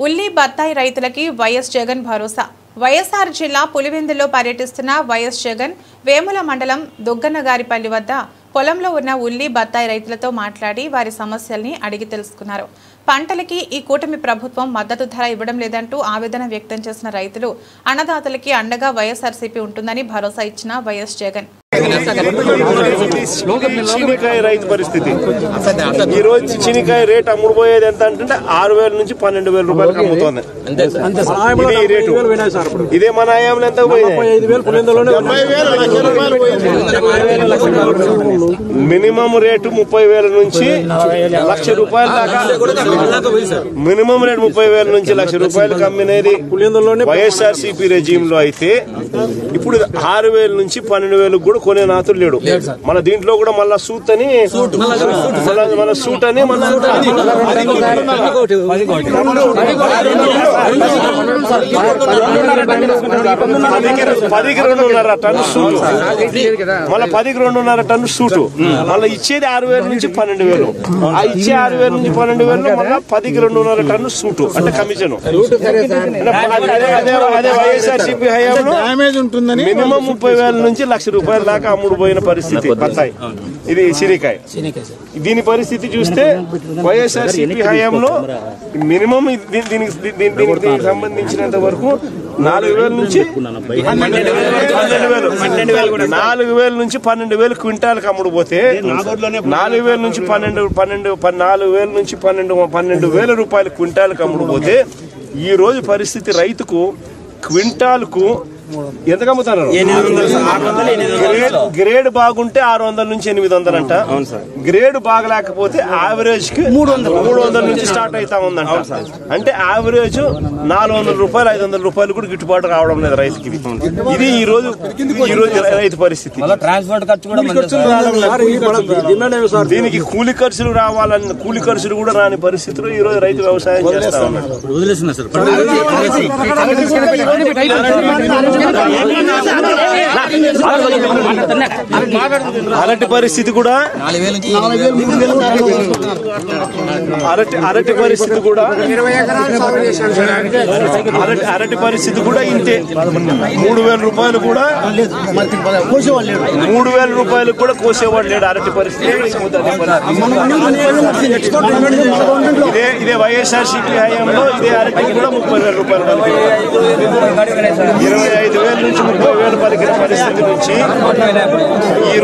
ఉల్లి బత్తాయి రైతులకి వైఎస్ జగన్ భరోసా. వైఎస్ఆర్ జిల్లా పులివెందులో పర్యటిస్తున్న వైఎస్ జగన్ వేముల మండలం దుగ్గన్నగారిపల్లి వద్ద పొలంలో ఉన్న ఉల్లి బత్తాయి రైతులతో మాట్లాడి వారి సమస్యల్ని అడిగి తెలుసుకున్నారు. పంటలకి ఈ కూటమి ప్రభుత్వం మద్దతు ధర ఇవ్వడం లేదంటూ ఆవేదన వ్యక్తం చేసిన రైతులు అన్నదాతలకి అండగా వైఎస్ఆర్సీపీ ఉంటుందని భరోసా ఇచ్చిన వైఎస్ జగన్. చీనికాయ రైతు పరిస్థితి ఈ రోజు చీనికాయ రేట్ అమ్ముడుపోయేది ఎంత అంటే 6,000 నుంచి 12,000 రూపాయలకు అమ్ముతోంది. ఇది రేటు. ఇదే మన ఆయంలో ఎంత మినిమం రేటు 30,000 నుంచి 1,00,000 రూపాయల దాకా. మినిమం రేటు 30,000 నుంచి 1,00,000 రూపాయలకు అమ్మినది వైఎస్ఆర్సీపీ రెజీమ్ లో అయితే ఇప్పుడు 6,000 నుంచి 12,000 కూడా కొనే నాతులు లేడు. మన దీంట్లో కూడా మళ్ళా సూట్ అని మన సూట్ అని మన 10కి 2.5 టన్ను సూటు, మళ్ళీ 10కి 2.5 టన్ను సూటు, మళ్ళీ ఇచ్చేది 6,000 నుంచి 12,000. ఆ ఇచ్చే 6,000 నుంచి 12,000 మళ్ళీ 10కి 2.5 టన్ను సూటు అంటే కమిషన్. అదే వైఎస్ఆర్సీపీ హయాంలో మినిమం 30,000 నుంచి 1,00,000 రూపాయల దాకా అమ్ముడు పోయిన పరిస్థితి బత్తాయి. ఇది చీనికాయ. దీని పరిస్థితి చూస్తే వైఎస్ఆర్సీపీ హయాంలో మినిమం దీనికి సంబంధించినంత వరకు 4,000 నుంచి 12,000 క్వింటాలకు అమ్ముడు పోతే 4,000 నుంచి 12,000 రూపాయల క్వింటాలకు అమ్ముడు పోతే ఈ రోజు పరిస్థితి రైతుకు క్వింటాల్కు ఎంతకు అమ్ముతారు? గ్రేడ్ బాగుంటే 600 నుంచి 800 అంట. గ్రేడ్ బాగలేకపోతే యావరేజ్ కి 300 నుంచి స్టార్ట్ అవుతా ఉందంట. అంటే యావరేజ్ 400 రూపాయలు 500 రూపాయలు కూడా గిట్టుబాటు రావడం లేదు రైతుకి. ఇది ఈ రోజు రైతు పరిస్థితి. దీనికి కూలి ఖర్చులు రావాలని కూలి ఖర్చులు కూడా రాని పరిస్థితిలో ఈ రోజు రైతు వ్యవసాయం చేస్తా ఉన్నారు. అరటి పరిస్థితి కూడా అరటి పరిస్థితి కూడా అరటి పరిస్థితి కూడా ఇంతే. 3,000 రూపాయలు కూడా 3,000 రూపాయలు కూడా కోసేవాడు లేడు. అరటి పరిస్థితి ఇదే వైఎస్ఆర్సీపీ హయాంలో ఇదే అరటికి కూడా 30,000 రూపాయలు 25,000 నుంచి 30,000 పలికిన పరిస్థితి నుంచి ఈ